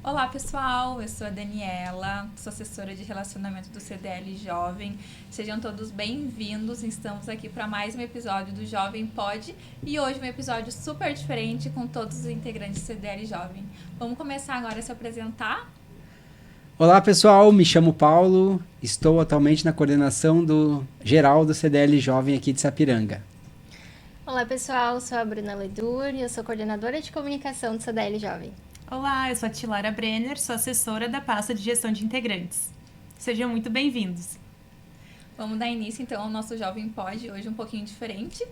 Olá pessoal, eu sou a Daniela, sou assessora de relacionamento do CDL Jovem. Sejam todos bem-vindos, estamos aqui para mais um episódio do Jovem Pod e hoje um episódio super diferente com todos os integrantes do CDL Jovem. Vamos começar agora a se apresentar? Olá pessoal, me chamo Paulo, estou atualmente na coordenação geral do CDL Jovem aqui de Sapiranga. Olá pessoal, sou a Bruna Ledur e eu sou coordenadora de comunicação do CDL Jovem. Olá, eu sou a Tilara Brenner, sou assessora da pasta de gestão de integrantes. Sejam muito bem-vindos. Vamos dar início então ao nosso Jovem Pod, hoje um pouquinho diferente.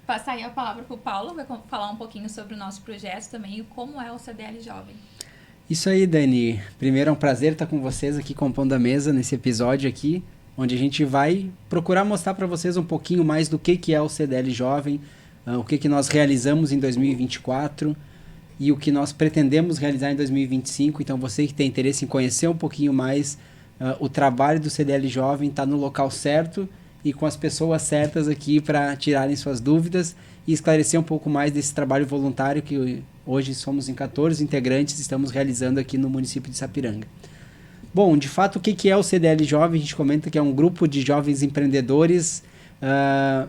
Passar aí a palavra para o Paulo, vai falar um pouquinho sobre o nosso projeto também e como é o CDL Jovem. Isso aí, Dani. Primeiro é um prazer estar com vocês aqui compondo a mesa nesse episódio aqui, onde a gente vai procurar mostrar para vocês um pouquinho mais do que é o CDL Jovem, o que nós realizamos em 2024 e o que nós pretendemos realizar em 2025. Então, você que tem interesse em conhecer um pouquinho mais o trabalho do CDL Jovem, está no local certo e com as pessoas certas aqui para tirarem suas dúvidas e esclarecer um pouco mais desse trabalho voluntário que hoje somos em 14 integrantes e estamos realizando aqui no município de Sapiranga. Bom, de fato, o que é o CDL Jovem? A gente comenta que é um grupo de jovens empreendedores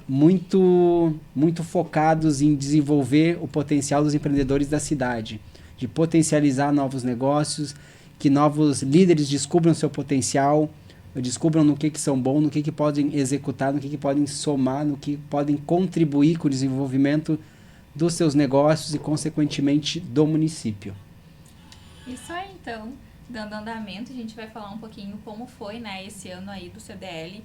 muito focados em desenvolver o potencial dos empreendedores da cidade, de potencializar novos negócios, que novos líderes descubram seu potencial, descubram no que são bons, no que podem executar, no que podem somar, no que podem contribuir com o desenvolvimento dos seus negócios e, consequentemente, do município. Isso aí, então, dando andamento, a gente vai falar um pouquinho como foi, né, esse ano aí do CDL,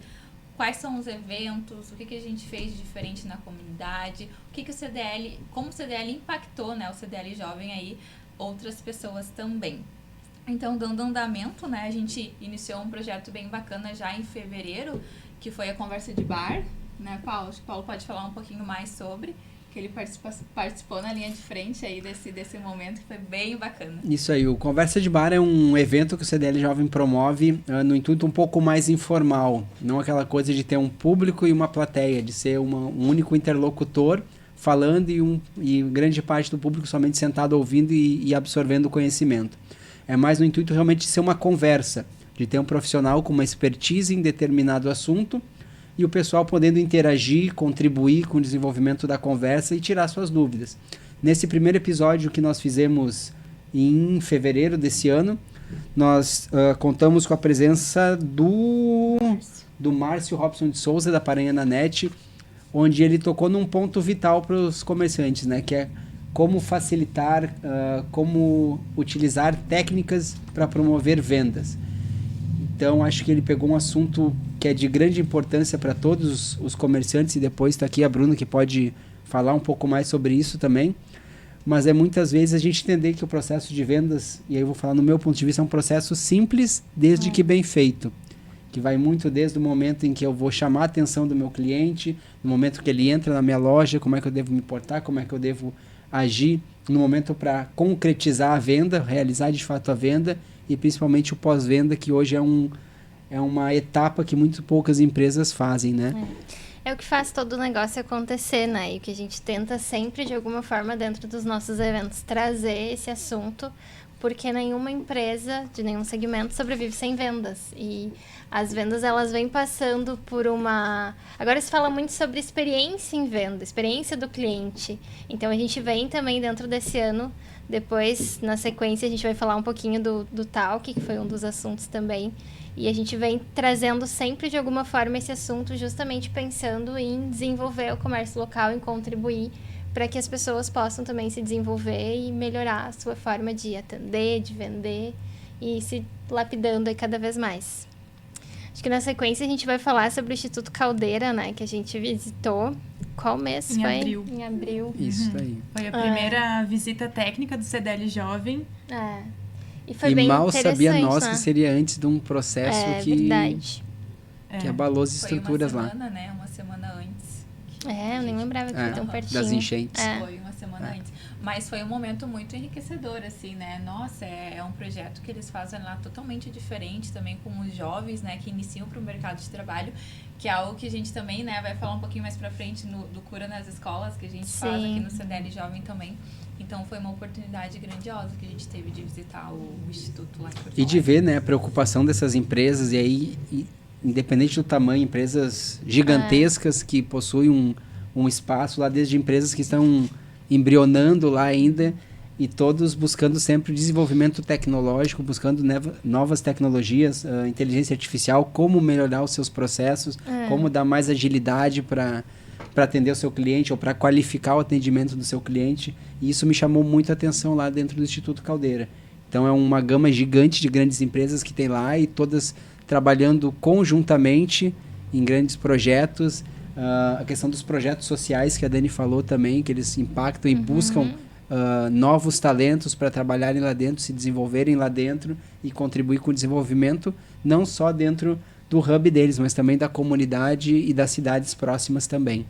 quais são os eventos, o que a gente fez de diferente na comunidade, o CDL, como o CDL impactou, né, o CDL Jovem aí, outras pessoas também. Então, dando andamento, né, a gente iniciou um projeto bem bacana já em fevereiro, que foi a conversa de bar, né, Paulo? Acho que o Paulo pode falar um pouquinho mais sobre, que ele participou na linha de frente aí desse momento, que foi bem bacana. Isso aí, o Conversa de Bar é um evento que o CDL Jovem promove no intuito um pouco mais informal, não aquela coisa de ter um público e uma plateia, de ser um único interlocutor falando e grande parte do público somente sentado ouvindo e absorvendo o conhecimento. É mais no intuito realmente de ser uma conversa, de ter um profissional com uma expertise em determinado assunto e o pessoal podendo interagir, contribuir com o desenvolvimento da conversa e tirar suas dúvidas. Nesse primeiro episódio que nós fizemos em fevereiro desse ano, nós contamos com a presença do Márcio Robson de Souza, da Paranhana Net, onde ele tocou num ponto vital para os comerciantes, né, que é como facilitar, como utilizar técnicas para promover vendas. Então, acho que ele pegou um assunto que é de grande importância para todos os comerciantes, e depois está aqui a Bruna, que pode falar um pouco mais sobre isso também. Mas é muitas vezes a gente entender que o processo de vendas, e aí eu vou falar no meu ponto de vista, é um processo simples, desde que bem feito. Que vai muito desde o momento em que eu vou chamar a atenção do meu cliente, no momento que ele entra na minha loja, como é que eu devo me portar, como é que eu devo agir no momento para concretizar a venda, realizar de fato a venda, e principalmente o pós-venda, que hoje é uma etapa que muito poucas empresas fazem, né? É o que faz todo o negócio acontecer, né? E o que a gente tenta sempre, de alguma forma, dentro dos nossos eventos, trazer esse assunto, porque nenhuma empresa, de nenhum segmento, sobrevive sem vendas. E as vendas, elas vêm passando por uma... Agora se fala muito sobre experiência em venda, experiência do cliente. Então, a gente vem também dentro desse ano. Depois, na sequência, a gente vai falar um pouquinho do Talk, que foi um dos assuntos também. E a gente vem trazendo sempre, de alguma forma, esse assunto, justamente pensando em desenvolver o comércio local, em contribuir para que as pessoas possam também se desenvolver e melhorar a sua forma de atender, de vender e se lapidando aí cada vez mais. Acho que na sequência a gente vai falar sobre o Instituto Caldeira, né, que a gente visitou. Qual mês Em foi? abril. Em abril. Isso aí. Foi a primeira visita técnica do CDL Jovem. E foi E bem mal interessante, sabia nós, né? que seria antes de um processo Verdade. que abalou as estruturas foi lá. uma semana, né? Uma semana antes. Eu nem lembrava que foi tão pertinho. Das enchentes. Foi uma semana antes. Mas foi um momento muito enriquecedor, assim, né? Nossa, é um projeto que eles fazem lá totalmente diferente também com os jovens, né? Que iniciam para o mercado de trabalho, que é algo que a gente também, né? Vai falar um pouquinho mais pra frente do Cura nas Escolas, que a gente faz aqui no CDL Jovem também. Então foi uma oportunidade grandiosa que a gente teve de visitar o Instituto lá em Porto E de Alegre. ver, né, a preocupação dessas empresas, e aí, independente do tamanho, empresas gigantescas que possuem um espaço lá, desde empresas que estão embrionando lá ainda, e todos buscando sempre desenvolvimento tecnológico, buscando novas tecnologias, inteligência artificial, como melhorar os seus processos, como dar mais agilidade para atender o seu cliente ou para qualificar o atendimento do seu cliente. E isso me chamou muito a atenção lá dentro do Instituto Caldeira. Então é uma gama gigante de grandes empresas que tem lá e todas trabalhando conjuntamente em grandes projetos. A questão dos projetos sociais que a Dani falou também, que eles impactam e buscam novos talentos para trabalharem lá dentro, se desenvolverem lá dentro e contribuir com o desenvolvimento, não só dentro do hub deles, mas também da comunidade e das cidades próximas também.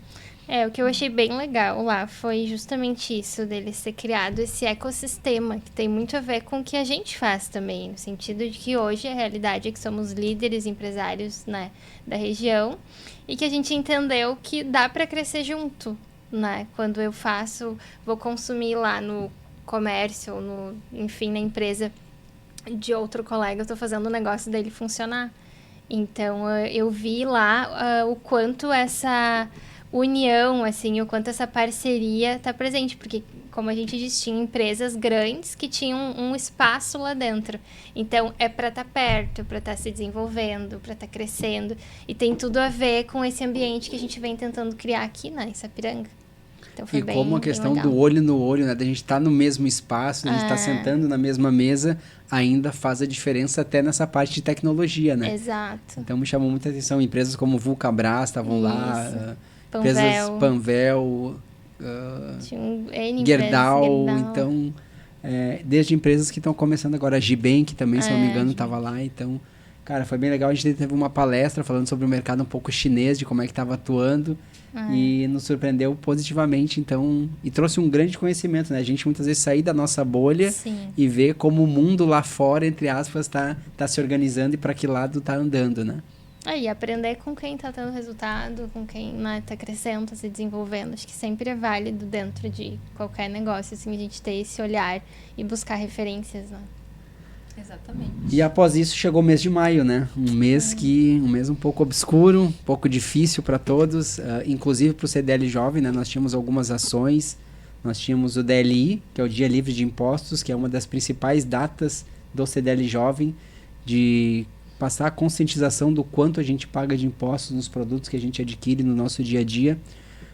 O que eu achei bem legal lá foi justamente isso, deles ter criado esse ecossistema, que tem muito a ver com o que a gente faz também, no sentido de que hoje a realidade é que somos líderes empresários, né, da região, e que a gente entendeu que dá para crescer junto, né? Quando eu vou consumir lá no comércio, enfim, na empresa de outro colega, eu estou fazendo o negócio dele funcionar. Então, eu vi lá o quanto essa união, assim, o quanto essa parceria está presente, porque, como a gente disse, tinha empresas grandes que tinham um espaço lá dentro. Então, é para estar perto, para estar se desenvolvendo, para estar crescendo, e tem tudo a ver com esse ambiente que a gente vem tentando criar aqui, né, em Sapiranga. Então, foi E como a questão legal. do olho no olho, né, da gente estar no mesmo espaço, da gente estar sentando na mesma mesa, ainda faz a diferença até nessa parte de tecnologia, né? Exato. Então me chamou muita atenção, empresas como Vulcabras estavam lá, Panvel. empresas Panvel, Tinha N Gerdau, empresas, então desde empresas que estão começando agora, a Gibank também, se não me engano, Gibank. estava lá, então, cara, foi bem legal, a gente teve uma palestra falando sobre o mercado um pouco chinês, de como é que estava atuando, e nos surpreendeu positivamente, então, e trouxe um grande conhecimento, né, a gente muitas vezes sair da nossa bolha Sim. e ver como o mundo lá fora, entre aspas, tá se organizando e para que lado tá andando, né. E aprender com quem tá tendo resultado, com quem, né, tá crescendo, tá se desenvolvendo. Acho que sempre é válido dentro de qualquer negócio, assim, a gente ter esse olhar e buscar referências, né? Exatamente. E após isso chegou o mês de maio, né? Um mês um pouco obscuro, um pouco difícil para todos, inclusive para o CDL Jovem, né? Nós tínhamos algumas ações, nós tínhamos o DLI, que é o Dia Livre de Impostos, que é uma das principais datas do CDL Jovem, de passar a conscientização do quanto a gente paga de impostos nos produtos que a gente adquire no nosso dia a dia.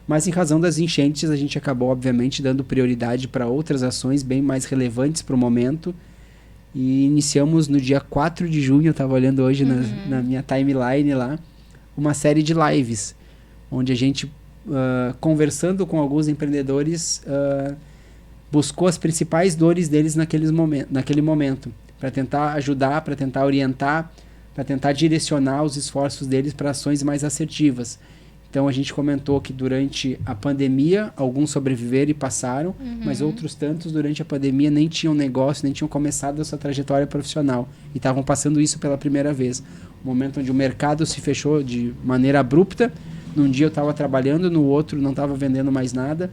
Mas em razão das enchentes, a gente acabou, obviamente, dando prioridade para outras ações bem mais relevantes para o momento. E iniciamos no dia 4 de junho, eu estava olhando hoje na minha timeline lá, uma série de lives, onde a gente, conversando com alguns empreendedores, buscou as principais dores deles naquele momento, para tentar ajudar, para tentar orientar, para tentar direcionar os esforços deles para ações mais assertivas. Então a gente comentou que durante a pandemia alguns sobreviveram e passaram, mas outros tantos durante a pandemia nem tinham negócio, nem tinham começado a sua trajetória profissional e estavam passando isso pela primeira vez. Um momento onde o mercado se fechou de maneira abrupta, num dia eu estava trabalhando, no outro não estava vendendo mais nada,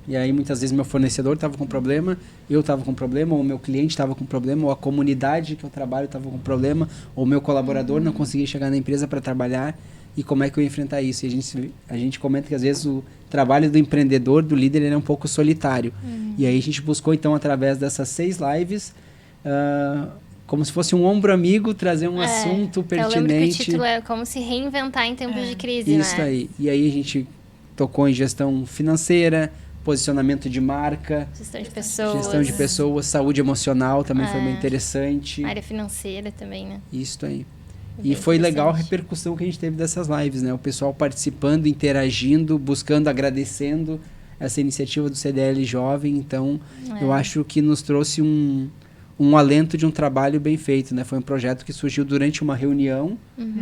e aí muitas vezes meu fornecedor estava com problema, eu estava com problema, ou o meu cliente estava com problema, ou a comunidade que eu trabalho estava com problema, ou o meu colaborador não conseguia chegar na empresa para trabalhar. E como é que eu ia enfrentar isso? E a gente comenta que às vezes o trabalho do empreendedor, do líder, ele é um pouco solitário. E aí a gente buscou então através dessas 6 lives, como se fosse um ombro amigo, trazer um assunto pertinente. Eu lembro que o título é como se reinventar em tempos de crise, Isso né? aí. E aí a gente tocou em gestão financeira, posicionamento de marca, Gestão de pessoas, saúde emocional também foi bem interessante. área financeira também, né? Isso aí. Bem E foi legal a interessante. repercussão que a gente teve dessas lives, né? O pessoal participando, interagindo, buscando, agradecendo essa iniciativa do CDL Jovem. Então, eu acho que nos trouxe um alento de um trabalho bem feito, né? Foi um projeto que surgiu durante uma reunião.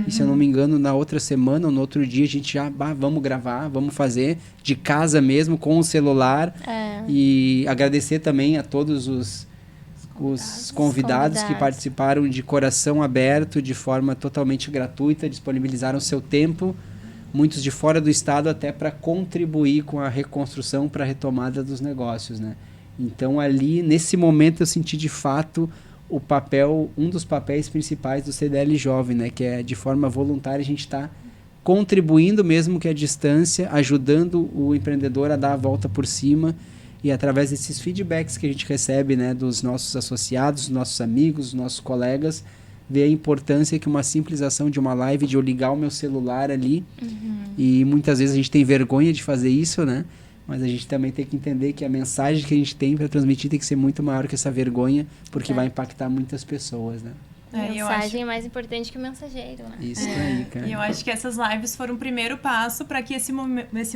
E, se eu não me engano, na outra semana ou no outro dia, a gente já, vamos gravar, vamos fazer de casa mesmo, com o celular. E agradecer também a todos os convidados que participaram de coração aberto, de forma totalmente gratuita, disponibilizaram seu tempo, muitos de fora do estado, até para contribuir com a reconstrução, para a retomada dos negócios, né? Então ali, nesse momento, eu senti de fato o papel, um dos papéis principais do CDL Jovem, né? Que é de forma voluntária a gente está contribuindo mesmo que à distância, ajudando o empreendedor a dar a volta por cima e através desses feedbacks que a gente recebe, né, dos nossos associados, dos nossos amigos, dos nossos colegas, ver a importância que uma simples ação de uma live, de eu ligar o meu celular ali, e muitas vezes a gente tem vergonha de fazer isso, né? Mas a gente também tem que entender que a mensagem que a gente tem para transmitir tem que ser muito maior que essa vergonha, porque vai impactar muitas pessoas, né? Mensagem é mais importante que o mensageiro, né? Isso aí, cara. E eu acho que essas lives foram o primeiro passo para que esse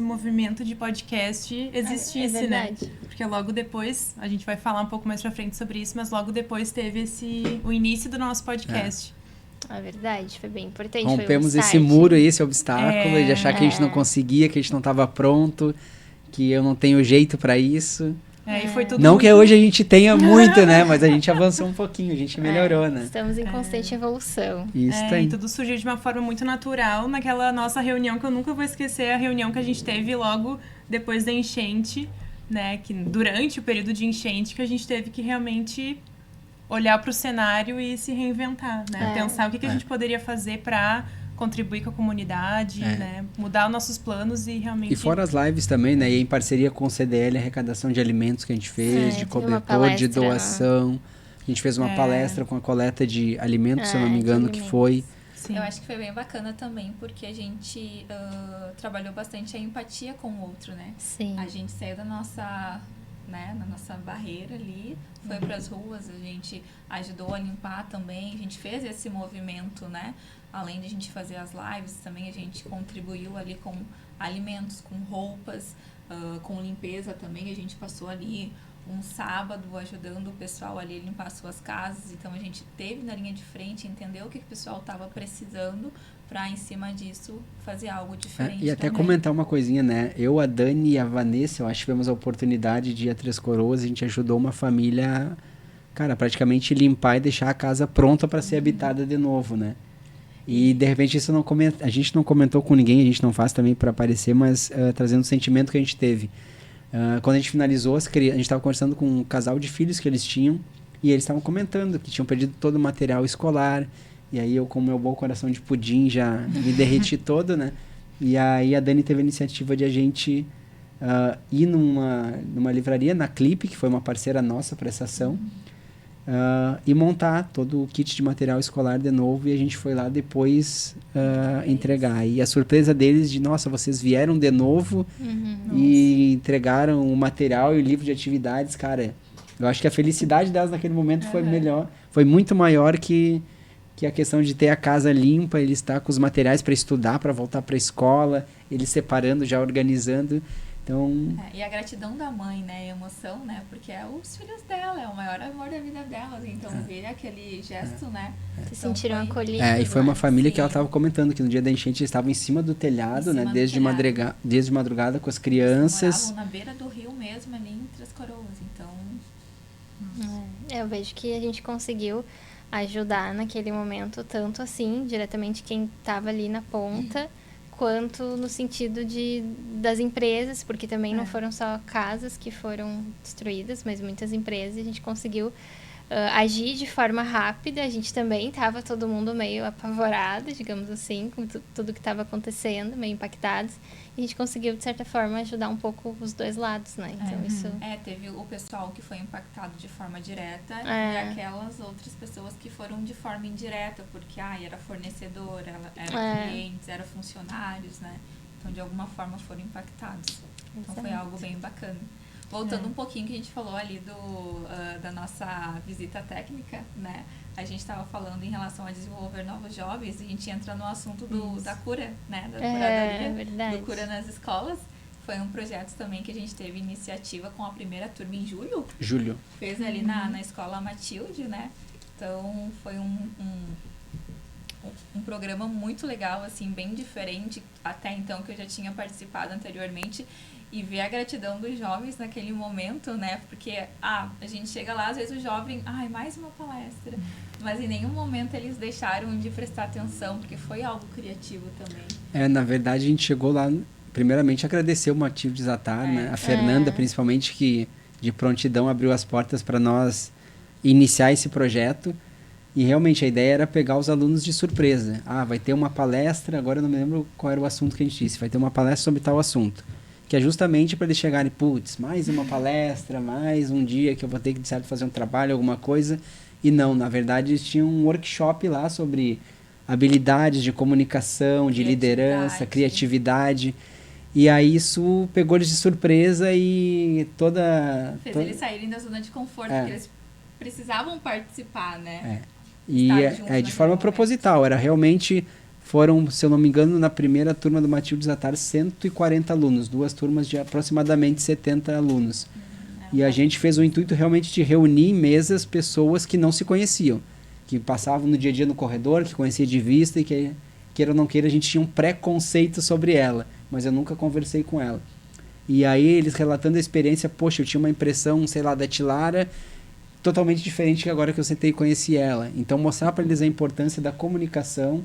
movimento de podcast existisse, né? Porque logo depois, a gente vai falar um pouco mais pra frente sobre isso, mas logo depois teve o início do nosso podcast. É verdade, foi bem importante. Rompemos foi um esse muro aí, esse obstáculo, de achar que a gente não conseguia, que a gente não estava pronto, que eu não tenho jeito para isso. E foi tudo não muito... que hoje a gente tenha muito, né? Mas a gente avançou um pouquinho, a gente melhorou, né? Estamos em constante evolução. Isso aí. E tudo surgiu de uma forma muito natural. Naquela nossa reunião, que eu nunca vou esquecer, a reunião que a gente teve logo depois da enchente, né? Que durante o período de enchente que a gente teve que realmente olhar para o cenário e se reinventar, né? Pensar o que a gente poderia fazer para contribuir com a comunidade, né? Mudar os nossos planos e realmente... E fora as lives também, né? E em parceria com o CDL, a arrecadação de alimentos que a gente fez, de cobertor, de doação. A gente fez uma palestra com a coleta de alimentos, se eu não me engano, que foi. Sim. Eu acho que foi bem bacana também, porque a gente trabalhou bastante a empatia com o outro, né? Sim. A gente saiu da nossa... né, na nossa barreira ali, foi para as ruas, a gente ajudou a limpar também, a gente fez esse movimento, né? Além de a gente fazer as lives, também a gente contribuiu ali com alimentos, com roupas, com limpeza também. A gente passou ali um sábado ajudando o pessoal ali a limpar suas casas, então a gente teve na linha de frente, entendeu o que o pessoal estava precisando para em cima disso fazer algo diferente. E até também. comentar uma coisinha, né? Eu, a Dani e a Vanessa, eu acho que tivemos a oportunidade de ir a Três Coroas, a gente ajudou uma família, cara, praticamente limpar e deixar a casa pronta para ser habitada de novo, né? E de repente isso a gente não comentou com ninguém, a gente não faz também para aparecer, mas trazendo o sentimento que a gente teve. Quando a gente finalizou, a gente estava conversando com um casal de filhos que eles tinham, e eles estavam comentando que tinham perdido todo o material escolar, e aí eu, com meu bom coração de pudim, já me derreti todo, né? E aí a Dani teve a iniciativa de a gente ir numa livraria, na Clipe, que foi uma parceira nossa para essa ação, e montar todo o kit de material escolar de novo, e a gente foi lá depois entregar. E a surpresa deles de, nossa, vocês vieram de novo e entregaram o material e o livro de atividades, cara. Eu acho que a felicidade delas naquele momento foi muito maior que a questão de ter a casa limpa, ele estar com os materiais para estudar, para voltar para a escola, eles separando, já organizando. Então... e a gratidão da mãe, né? A emoção, né? Porque é os filhos dela, é o maior amor da vida delas. Então, ver aquele gesto, né? Se sentiram acolhidos. E foi uma família que ela estava comentando que no dia da enchente eles estavam em cima do telhado, né? Desde madrugada com as crianças. Moravam na beira do rio mesmo, ali em Três Coroas. Então... Eu vejo que a gente conseguiu ajudar naquele momento, tanto assim, diretamente quem estava ali na ponta, quanto no sentido das empresas, porque também não foram só casas que foram destruídas, mas muitas empresas, a gente conseguiu agir de forma rápida. A gente também estava todo mundo meio apavorado, digamos assim, com tudo que estava acontecendo, meio impactados, e a gente conseguiu, de certa forma, ajudar um pouco os dois lados, né? Então, isso... teve o pessoal que foi impactado de forma direta e aquelas outras pessoas que foram de forma indireta, porque era fornecedor, era clientes, era funcionários, né? Então, de alguma forma, foram impactados. Então, foi algo bem bacana. Voltando um pouquinho que a gente falou ali da nossa visita técnica, né? A gente estava falando em relação a desenvolver novos jovens, e a gente entra no assunto da cura, né? Da curadoria, do cura nas escolas. Foi um projeto também que a gente teve iniciativa com a primeira turma em julho. Fez ali na escola Matilde, né? Então, foi um programa muito legal, assim, bem diferente até então que eu já tinha participado anteriormente. E ver a gratidão dos jovens naquele momento, né? Porque, a gente chega lá, às vezes o jovem, mais uma palestra. Mas em nenhum momento eles deixaram de prestar atenção, porque foi algo criativo também. Na verdade, a gente chegou lá, primeiramente, agradecer o Motivo Desatar, né? A Fernanda, principalmente, que de prontidão, abriu as portas para nós iniciar esse projeto. E realmente a ideia era pegar os alunos de surpresa. Vai ter uma palestra, agora eu não me lembro qual era o assunto que a gente disse, vai ter uma palestra sobre tal assunto. Que é justamente para eles chegarem, putz, mais uma palestra, mais um dia que eu vou ter que, de certo, fazer um trabalho, alguma coisa. E não, na verdade, eles tinham um workshop lá sobre habilidades de comunicação, de liderança, criatividade. E aí isso pegou eles de surpresa e fez eles saírem da zona de conforto, porque eles precisavam participar, né? E de forma proposital, era realmente, foram, se eu não me engano, na primeira turma do Matilde Zatar, 140 alunos, 2 turmas de aproximadamente 70 alunos. E a gente fez o intuito realmente de reunir em mesas pessoas que não se conheciam, que passavam no dia a dia no corredor, que conhecia de vista e que, queira ou não queira, a gente tinha um preconceito sobre ela, mas eu nunca conversei com ela. E aí eles relatando a experiência, poxa, eu tinha uma impressão, sei lá, da Tilara, totalmente diferente que agora que eu sentei e conheci ela. Então mostrar para eles a importância da comunicação,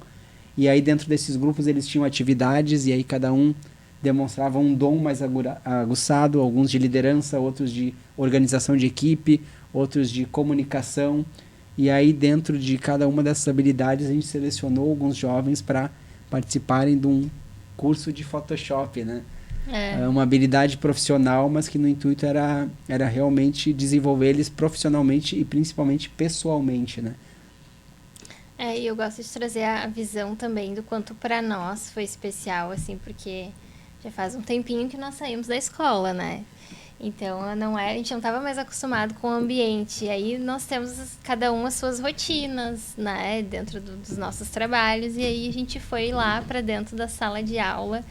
e aí dentro desses grupos eles tinham atividades, e aí cada um demonstrava um dom mais aguçado, alguns de liderança, outros de organização de equipe, outros de comunicação, e aí dentro de cada uma dessas habilidades a gente selecionou alguns jovens para participarem de um curso de Photoshop, né? É uma habilidade profissional, mas que no intuito era realmente desenvolver eles profissionalmente e principalmente pessoalmente, né? E eu gosto de trazer a visão também do quanto para nós foi especial, assim, porque já faz um tempinho que nós saímos da escola, né? Então, a gente não estava mais acostumado com o ambiente. E aí nós temos cada um as suas rotinas, né, dentro dos nossos trabalhos. E aí a gente foi lá para dentro da sala de aula,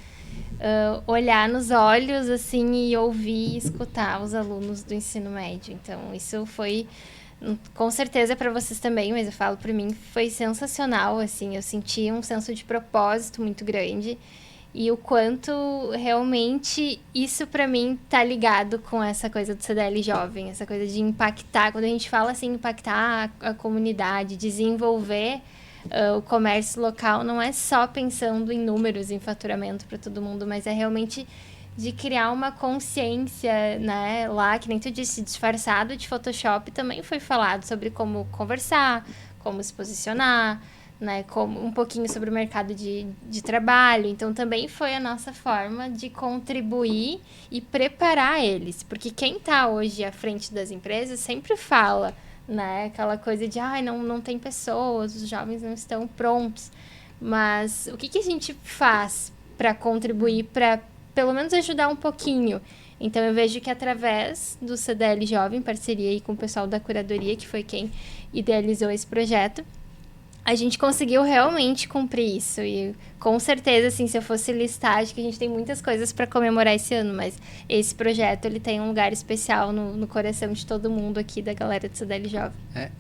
olhar nos olhos, assim, e ouvir e escutar os alunos do ensino médio. Então, isso foi, com certeza para vocês também, mas eu falo para mim, foi sensacional, assim. Eu senti um senso de propósito muito grande. E o quanto realmente isso para mim tá ligado com essa coisa do CDL jovem, essa coisa de impactar, quando a gente fala assim, impactar a comunidade, desenvolver o comércio local, não é só pensando em números, em faturamento para todo mundo, mas é realmente de criar uma consciência, né, lá, que nem tu disse, disfarçado de Photoshop, também foi falado sobre como conversar, como se posicionar, né, como um pouquinho sobre o mercado de trabalho. Então, também foi a nossa forma de contribuir e preparar eles. Porque quem está hoje à frente das empresas sempre fala, né, aquela coisa de, não tem pessoas, os jovens não estão prontos. Mas o que a gente faz para contribuir, para pelo menos ajudar um pouquinho? Então, eu vejo que através do CDL Jovem, em parceria aí com o pessoal da curadoria, que foi quem idealizou esse projeto, a gente conseguiu realmente cumprir isso. E com certeza, assim, se eu fosse listar, acho que a gente tem muitas coisas para comemorar esse ano, mas esse projeto, ele tem um lugar especial no coração de todo mundo aqui, da galera do CDL Jovem.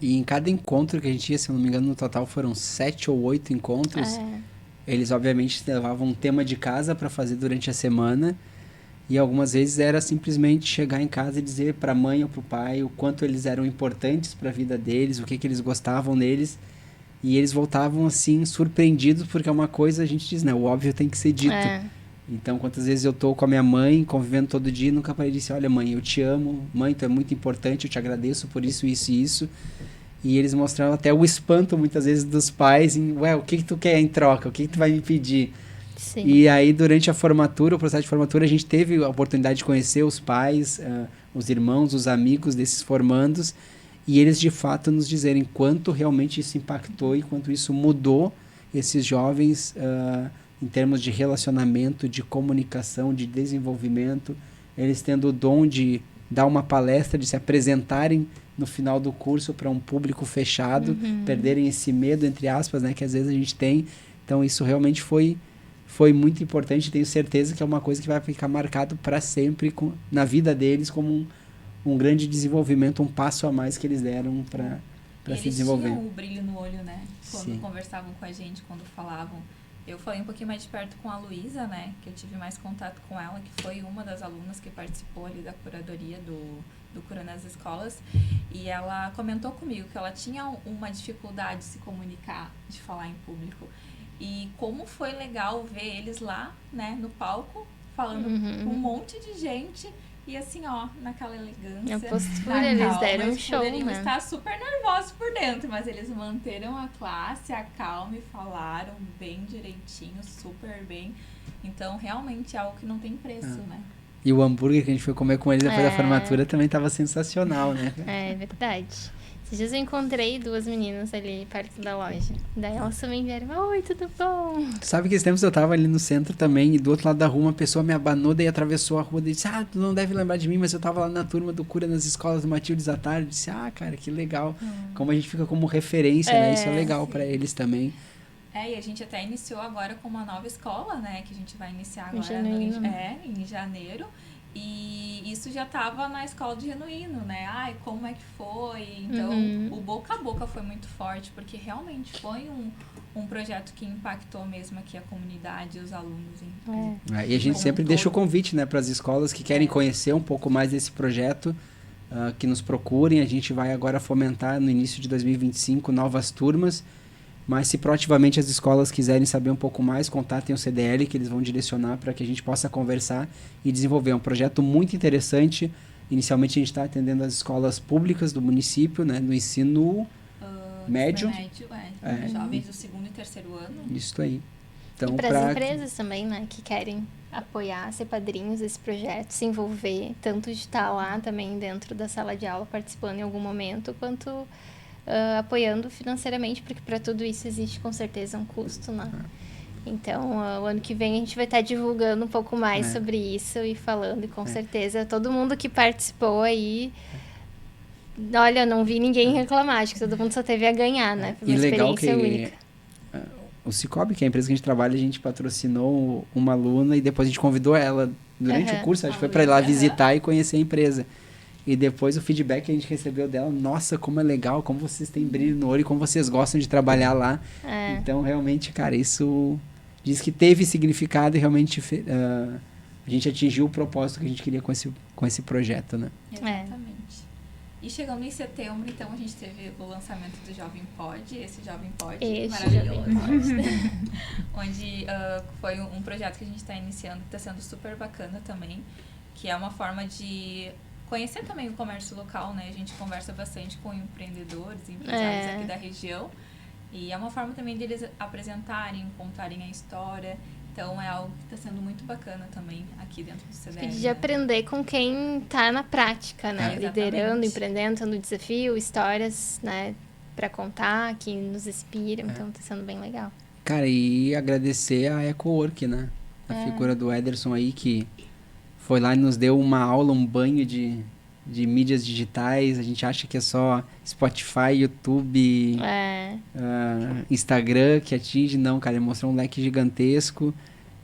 E em cada encontro que a gente ia, se eu não me engano, no total foram 7 ou 8 encontros. Eles, obviamente, levavam um tema de casa para fazer durante a semana. E algumas vezes era simplesmente chegar em casa e dizer para a mãe ou para o pai o quanto eles eram importantes para a vida deles, o que eles gostavam deles. E eles voltavam, assim, surpreendidos, porque é uma coisa, a gente diz, né? O óbvio tem que ser dito. Então, quantas vezes eu tô com a minha mãe, convivendo todo dia, nunca parei de dizer, olha, mãe, eu te amo, mãe, tu é muito importante, eu te agradeço por isso, isso e isso. E eles mostravam até o espanto, muitas vezes, dos pais, em, o que tu quer em troca? O que tu vai me pedir? Sim. E aí, durante a formatura, o processo de formatura, a gente teve a oportunidade de conhecer os pais, os irmãos, os amigos desses formandos, e eles, de fato, nos dizerem quanto realmente isso impactou e quanto isso mudou esses jovens em termos de relacionamento, de comunicação, de desenvolvimento. Eles tendo o dom de dar uma palestra, de se apresentarem no final do curso para um público fechado, perderem esse medo, entre aspas, né, que às vezes a gente tem. Então, isso realmente foi muito importante. Tenho certeza que é uma coisa que vai ficar marcado para sempre na vida deles como um grande desenvolvimento, um passo a mais que eles deram para se desenvolver. Eles tinham o brilho no olho, né? Quando Sim. conversavam com a gente, quando falavam. Eu falei um pouquinho mais de perto com a Luísa, né? Que eu tive mais contato com ela, que foi uma das alunas que participou ali da curadoria do Cura nas Escolas. E ela comentou comigo que ela tinha uma dificuldade de se comunicar, de falar em público. E como foi legal ver eles lá, né, no palco, falando com um monte de gente E assim, ó, naquela elegância. A postura, na eles calma, deram um eles show, poderiam né? estar super nervosos por dentro, mas eles manteram a classe, a calma e falaram bem direitinho, super bem. Então, realmente é algo que não tem preço, né? E o hambúrguer que a gente foi comer com ele depois da É. formatura também tava sensacional, né? É verdade. Esses dias eu encontrei 2 meninas ali perto da loja. Daí elas também vieram, oi, tudo bom? Sabe que esses tempos eu tava ali no centro também, e do outro lado da rua uma pessoa me abanou, daí atravessou a rua, e disse, tu não deve lembrar de mim, mas eu tava lá na turma do Cura nas escolas do Matildes à tarde. Eu disse, cara, que legal. Como a gente fica como referência, né? Isso é legal pra eles também. E a gente até iniciou agora com uma nova escola, né? Que a gente vai iniciar agora em janeiro. E isso já estava na escola de Genuíno, né? Como é que foi? Então, o boca a boca foi muito forte, porque realmente foi um projeto que impactou mesmo aqui a comunidade e os alunos. E a gente sempre deixa o convite, né, para as escolas que querem conhecer um pouco mais desse projeto, que nos procurem. A gente vai agora fomentar no início de 2025 novas turmas. Mas se proativamente as escolas quiserem saber um pouco mais, contatem o CDL, que eles vão direcionar para que a gente possa conversar e desenvolver. É um projeto muito interessante. Inicialmente a gente está atendendo as escolas públicas do município, né, no ensino médio. Jovens do 2º e 3º ano. Isso aí. Então, e para as empresas também, né, que querem apoiar, ser padrinhos desse projeto, se envolver, tanto de estar lá também dentro da sala de aula participando em algum momento, quanto apoiando financeiramente, porque para tudo isso existe com certeza um custo, né? Então, o ano que vem a gente vai estar divulgando um pouco mais sobre isso e falando, e com certeza todo mundo que participou aí, olha, não vi ninguém reclamar, acho que todo mundo só teve a ganhar, né? Foi uma experiência única. O Cicobi, que é a empresa que a gente trabalha, a gente patrocinou uma aluna e depois a gente convidou ela durante o curso, acho que foi para ir lá visitar e conhecer a empresa. E depois o feedback que a gente recebeu dela, nossa, como é legal, como vocês têm brilho no olho, como vocês gostam de trabalhar lá. Então, realmente, cara, isso diz que teve significado e realmente a gente atingiu o propósito que a gente queria com esse projeto, né? Exatamente. E chegando em setembro, então, a gente teve o lançamento do Jovem Pod, esse Jovem Pod maravilhoso. Onde foi um projeto que a gente está iniciando, que está sendo super bacana também, que é uma forma de conhecer também o comércio local, né? A gente conversa bastante com empreendedores, empresários aqui da região. E é uma forma também deles apresentarem, contarem a história. Então, é algo que está sendo muito bacana também aqui dentro do CDL. De aprender com quem está na prática, né? Liderando, empreendendo, tendo desafio, histórias, né? Para contar, que nos inspiram. Então, está sendo bem legal. Cara, e agradecer a EcoWork, né? A figura do Ederson aí, que foi lá e nos deu uma aula, um banho de mídias digitais. A gente acha que é só Spotify, YouTube, Instagram que atinge. Não, cara, ele mostrou um leque gigantesco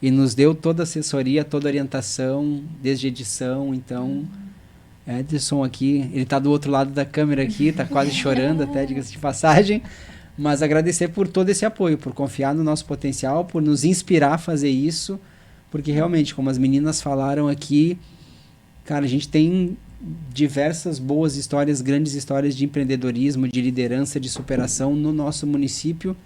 e nos deu toda a assessoria, toda a orientação, desde edição. Então, Ederson aqui, ele tá do outro lado da câmera aqui, tá quase chorando até, diga-se de passagem. Mas agradecer por todo esse apoio, por confiar no nosso potencial, por nos inspirar a fazer isso. Porque realmente, como as meninas falaram aqui, cara, a gente tem diversas boas histórias, grandes histórias de empreendedorismo, de liderança, de superação no nosso município,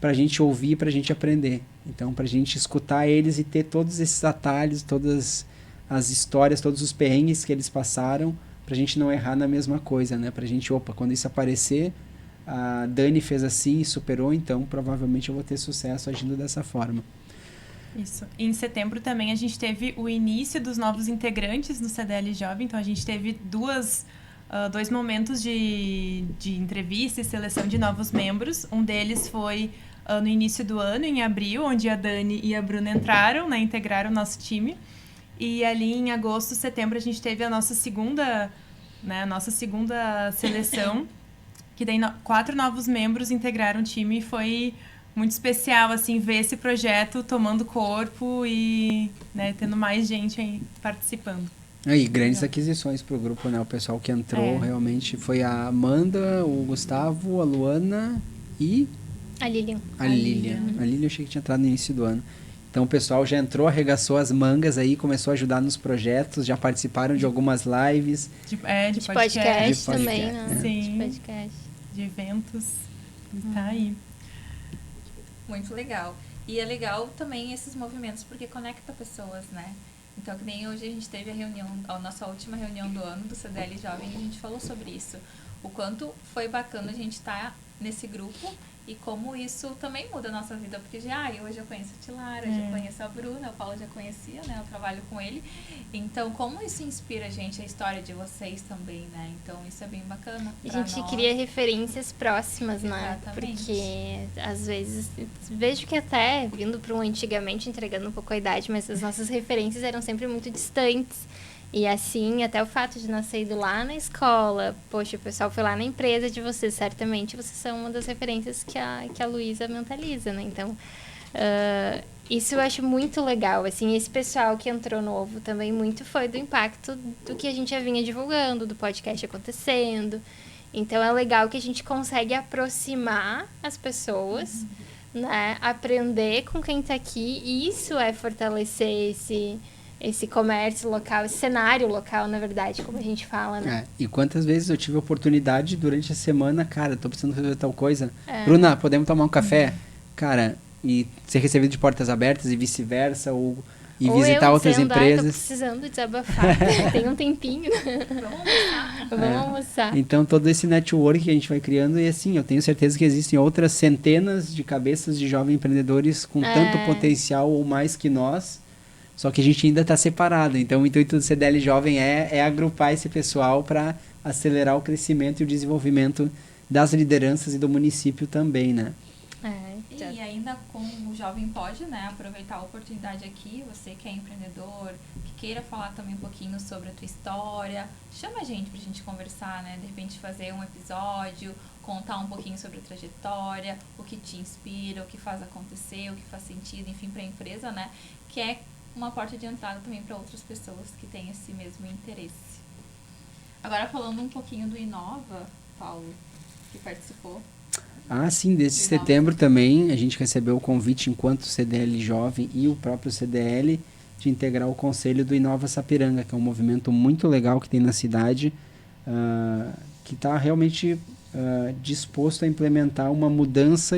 para a gente ouvir, para a gente aprender. Então, para a gente escutar eles e ter todos esses atalhos, todas as histórias, todos os perrengues que eles passaram, para a gente não errar na mesma coisa, né? Para a gente, quando isso aparecer, a Dani fez assim e superou, então provavelmente eu vou ter sucesso agindo dessa forma. Isso. Em setembro também a gente teve o início dos novos integrantes no CDL Jovem, então a gente teve dois momentos de entrevista e seleção de novos membros. Um deles foi no início do ano, em abril, onde a Dani e a Bruna entraram, né, integraram o nosso time. E ali em agosto, setembro, a gente teve a nossa segunda seleção, que daí 4 novos membros integraram o time e foi muito especial, assim, ver esse projeto tomando corpo e, né, tendo mais gente aí participando. E grandes aquisições pro grupo, né? O pessoal que entrou realmente foi a Amanda, o Gustavo, a Luana e... A Lilian. A Lilian eu achei que tinha entrado no início do ano. Então o pessoal já entrou, arregaçou as mangas aí, começou a ajudar nos projetos, já participaram de algumas lives. De podcast também, né? Sim. De podcast. De eventos. Tá aí. Muito legal. E é legal também esses movimentos, porque conecta pessoas, né? Então, que nem hoje a gente teve a nossa última reunião do ano do CDL Jovem, e a gente falou sobre isso. O quanto foi bacana a gente estar nesse grupo e como isso também muda a nossa vida. Porque hoje eu conheço a Tilara, hoje eu conheço a Bruna, o Paulo já conhecia, né? Eu trabalho com ele. Então, como isso inspira a gente, a história de vocês também, né? Então, isso é bem bacana. A gente cria referências próximas, né? Exatamente. Porque, às vezes, vejo que até, vindo para um antigamente, entregando um pouco a idade, mas as nossas referências eram sempre muito distantes. E assim, até o fato de nós ter ido lá na escola, poxa, o pessoal foi lá na empresa de vocês, certamente vocês são uma das referências que a Luísa mentaliza, né? Então, isso eu acho muito legal, assim, esse pessoal que entrou novo também muito foi do impacto do que a gente já vinha divulgando, do podcast acontecendo. Então, é legal que a gente consegue aproximar as pessoas, né? Aprender com quem tá aqui, e isso é fortalecer esse comércio local, esse cenário local, na verdade, como a gente fala, né? E quantas vezes eu tive a oportunidade durante a semana, cara, tô precisando fazer tal coisa. Bruna, podemos tomar um café? Cara, e ser recebido de portas abertas e vice-versa, e visitar outras empresas. Tô precisando desabafar, tem um tempinho. Vamos almoçar. Então, todo esse network que a gente vai criando, e assim, eu tenho certeza que existem outras centenas de cabeças de jovens empreendedores com tanto potencial ou mais que nós. Só que a gente ainda está separado. Então, o intuito do CDL Jovem é agrupar esse pessoal para acelerar o crescimento e o desenvolvimento das lideranças e do município também, né? E ainda com o Jovem pode, né, aproveitar a oportunidade aqui, você que é empreendedor, que queira falar também um pouquinho sobre a tua história, chama a gente pra gente conversar, né, de repente fazer um episódio, contar um pouquinho sobre a trajetória, o que te inspira, o que faz acontecer, o que faz sentido, enfim, pra empresa, né, que é uma porta de entrada também para outras pessoas que têm esse mesmo interesse. Agora, falando um pouquinho do Inova, Paulo, que participou. Sim, desde setembro também a gente recebeu o convite enquanto CDL Jovem e o próprio CDL de integrar o conselho do Inova Sapiranga, que é um movimento muito legal que tem na cidade, que está realmente disposto a implementar uma mudança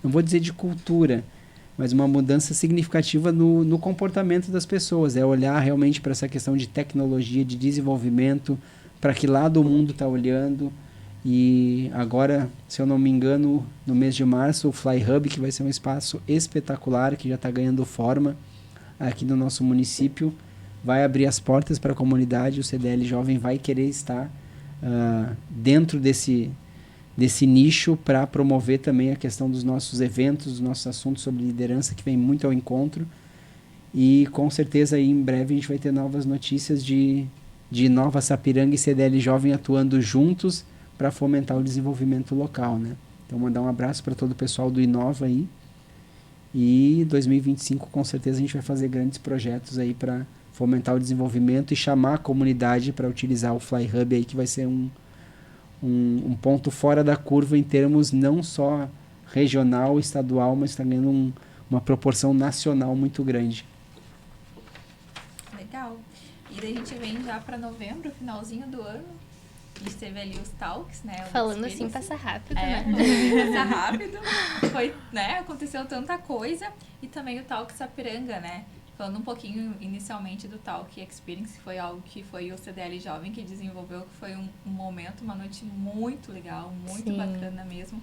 não vou dizer de cultura, mas uma mudança significativa no comportamento das pessoas. É olhar realmente para essa questão de tecnologia, de desenvolvimento, para que lado o mundo está olhando. E agora, se eu não me engano, no mês de março, o Fly Hub, que vai ser um espaço espetacular, que já está ganhando forma aqui no nosso município, vai abrir as portas para a comunidade. O CDL Jovem vai querer estar dentro desse nicho para promover também a questão dos nossos eventos, dos nossos assuntos sobre liderança, que vem muito ao encontro. E com certeza aí em breve a gente vai ter novas notícias de Inova Sapiranga e CDL Jovem atuando juntos para fomentar o desenvolvimento local, né? Então, mandar um abraço para todo o pessoal do Inova aí. E 2025, com certeza, a gente vai fazer grandes projetos aí para fomentar o desenvolvimento e chamar a comunidade para utilizar o Fly Hub aí, que vai ser um ponto fora da curva em termos não só regional, estadual, mas está ganhando uma proporção nacional muito grande. Legal. E daí a gente vem já para novembro, finalzinho do ano. A gente teve ali os talks, né? Falando assim, passa rápido, né? Passa rápido. Foi, né? Aconteceu tanta coisa. E também o Talk Sapiranga, né? Falando um pouquinho inicialmente do Talk Experience, que foi algo que foi o CDL Jovem que desenvolveu, que foi um momento, uma noite muito legal, muito bacana mesmo.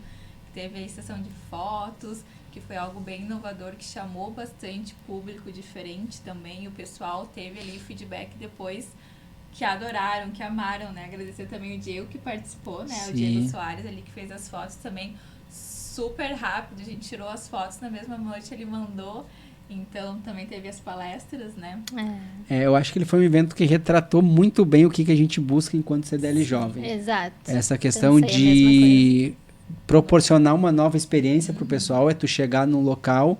Teve aí sessão de fotos, que foi algo bem inovador, que chamou bastante público diferente também. E o pessoal teve ali feedback depois que adoraram, que amaram, né? Agradecer também o Diego que participou, né? Sim. O Diego Soares ali que fez as fotos também super rápido. A gente tirou as fotos na mesma noite, ele mandou. Então, também teve as palestras, né? Eu acho que ele foi um evento que retratou muito bem o que a gente busca enquanto CDL Jovem. Exato. Essa questão de proporcionar uma nova experiência para o pessoal, é tu chegar num local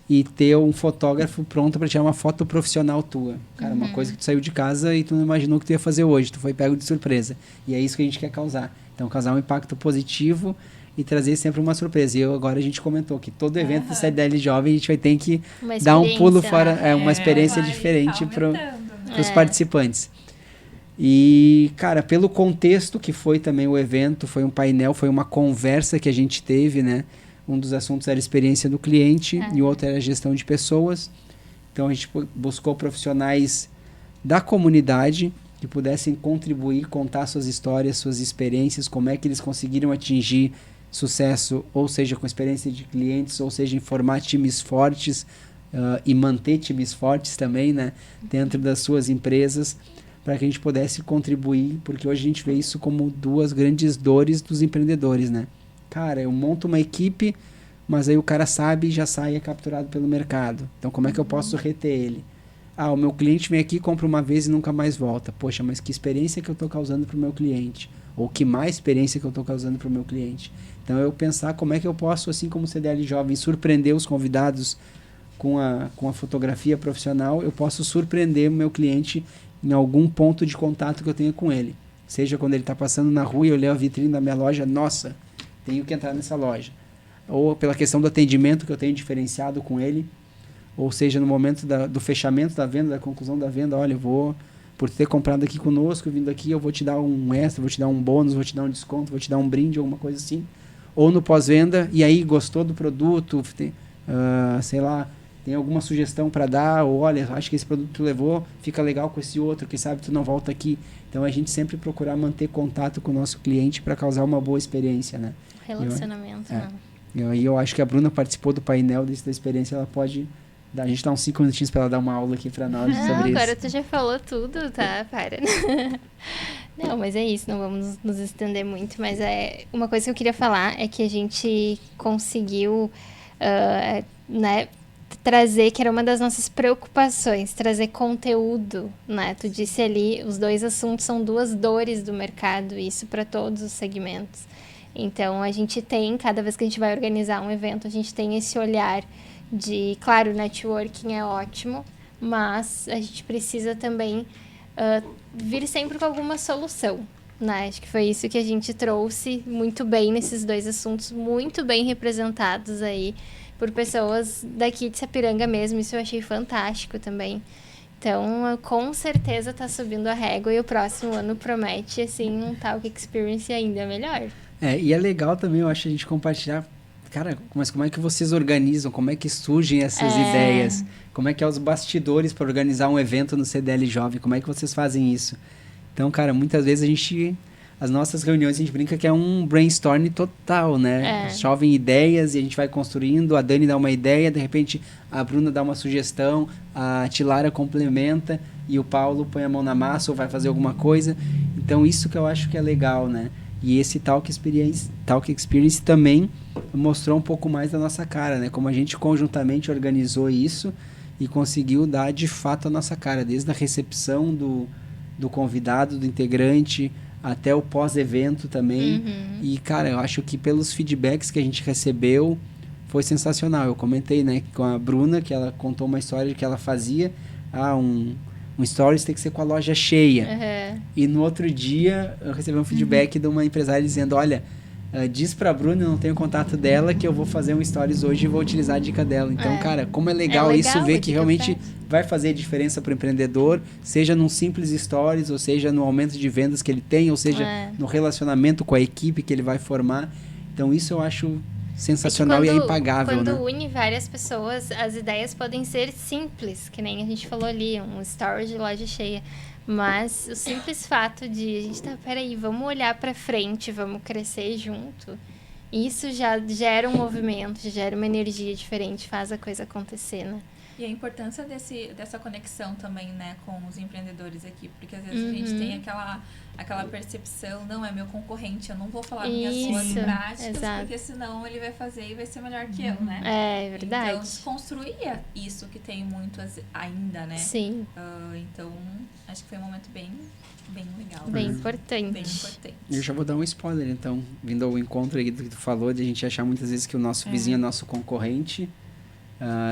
e ter um fotógrafo pronto para tirar uma foto profissional tua. Cara, uma coisa que tu saiu de casa e tu não imaginou que tu ia fazer hoje, tu foi pego de surpresa. E é isso que a gente quer causar. Então, causar um impacto positivo e trazer sempre uma surpresa. E agora a gente comentou que todo evento do CDL Jovem a gente vai ter que dar um pulo fora, uma experiência diferente para os participantes. E, cara, pelo contexto que foi também o evento, foi um painel, foi uma conversa que a gente teve, né? Um dos assuntos era a experiência do cliente e o outro era a gestão de pessoas. Então a gente buscou profissionais da comunidade que pudessem contribuir, contar suas histórias, suas experiências, como é que eles conseguiram atingir sucesso, ou seja, com experiência de clientes, ou seja, em formar times fortes e manter times fortes também, né, dentro das suas empresas, para que a gente pudesse contribuir, porque hoje a gente vê isso como duas grandes dores dos empreendedores, né? Cara, eu monto uma equipe, mas aí o cara sabe e já sai é capturado pelo mercado. Então, como é que eu posso reter ele? Ah, o meu cliente vem aqui, compra uma vez e nunca mais volta. Poxa, mas que experiência que eu estou causando para o meu cliente? Ou que má experiência que eu estou causando para o meu cliente? Então, eu pensar como é que eu posso, assim como o CDL Jovem, surpreender os convidados com a fotografia profissional, eu posso surpreender o meu cliente em algum ponto de contato que eu tenha com ele. Seja quando ele está passando na rua e eu leio a vitrine da minha loja, nossa, tenho que entrar nessa loja. Ou pela questão do atendimento que eu tenho diferenciado com ele, ou seja, no momento do fechamento da venda, da conclusão da venda, olha, eu vou, por ter comprado aqui conosco, vindo aqui, eu vou te dar um extra, vou te dar um bônus, vou te dar um desconto, vou te dar um brinde, alguma coisa assim. Ou no pós-venda, e aí gostou do produto, sei lá, tem alguma sugestão para dar, ou olha, acho que esse produto tu levou, fica legal com esse outro, quem sabe tu não volta aqui. Então a gente sempre procurar manter contato com o nosso cliente para causar uma boa experiência, né? Relacionamento, né? E eu acho que a Bruna participou do painel da experiência, ela pode... A gente dá uns 5 minutinhos para ela dar uma aula aqui para nós sobre agora isso. Tu já falou tudo, tá? Para. Não, mas é isso, não vamos nos estender muito, mas uma coisa que eu queria falar é que a gente conseguiu, né, trazer, que era uma das nossas preocupações, trazer conteúdo, né? Tu disse ali, os dois assuntos são duas dores do mercado, isso para todos os segmentos. Então, a gente tem, cada vez que a gente vai organizar um evento, a gente tem esse olhar de, claro, networking é ótimo, mas a gente precisa também vir sempre com alguma solução, né? Acho que foi isso que a gente trouxe muito bem nesses dois assuntos, muito bem representados aí por pessoas daqui de Sapiranga mesmo, isso eu achei fantástico também. Então, com certeza tá subindo a régua e o próximo ano promete, assim, um Talk Experience ainda melhor. E é legal também, eu acho, a gente compartilhar. Cara, mas como é que vocês organizam? Como é que surgem essas ideias? Como é que é os bastidores para organizar um evento no CDL Jovem? Como é que vocês fazem isso? Então, cara, muitas vezes as nossas reuniões, a gente brinca que é um brainstorm total, né? Chovem ideias e a gente vai construindo, a Dani dá uma ideia, de repente a Bruna dá uma sugestão, a Tilara complementa e o Paulo põe a mão na massa ou vai fazer alguma coisa. Então, isso que eu acho que é legal, né? E esse Talk Experience também mostrou um pouco mais da nossa cara, né? Como a gente conjuntamente organizou isso e conseguiu dar de fato a nossa cara, desde a recepção do convidado, do integrante, até o pós-evento também. E, cara, eu acho que pelos feedbacks que a gente recebeu, foi sensacional. Eu comentei, né, com a Bruna, que ela contou uma história que ela fazia, um stories tem que ser com a loja cheia. E no outro dia, eu recebi um feedback de uma empresária dizendo, olha, diz pra Bruna, eu não tenho contato dela, que eu vou fazer um stories hoje e vou utilizar a dica dela. Então, cara, como é legal isso, ver que realmente vai fazer diferença pro empreendedor, seja num simples stories, ou seja no aumento de vendas que ele tem, ou seja no relacionamento com a equipe que ele vai formar. Então, isso eu acho sensacional e é impagável, quando né? Quando une várias pessoas, as ideias podem ser simples, que nem a gente falou ali, um story de loja cheia. Mas o simples fato de a gente peraí, vamos olhar pra frente, vamos crescer junto. Isso já gera um movimento, já gera uma energia diferente, faz a coisa acontecer, né? E a importância dessa conexão também, né, com os empreendedores aqui, porque às vezes a gente tem aquela percepção, não, é meu concorrente, eu não vou falar minhas boas práticas, porque senão ele vai fazer e vai ser melhor que eu, né? É verdade. Então, desconstruir isso que tem muito ainda, né? Sim. Então, acho que foi um momento bem legal. Bem importante. Bem importante. Eu já vou dar um spoiler, então, vindo ao encontro aí do que tu falou, de a gente achar muitas vezes que o nosso vizinho é nosso concorrente,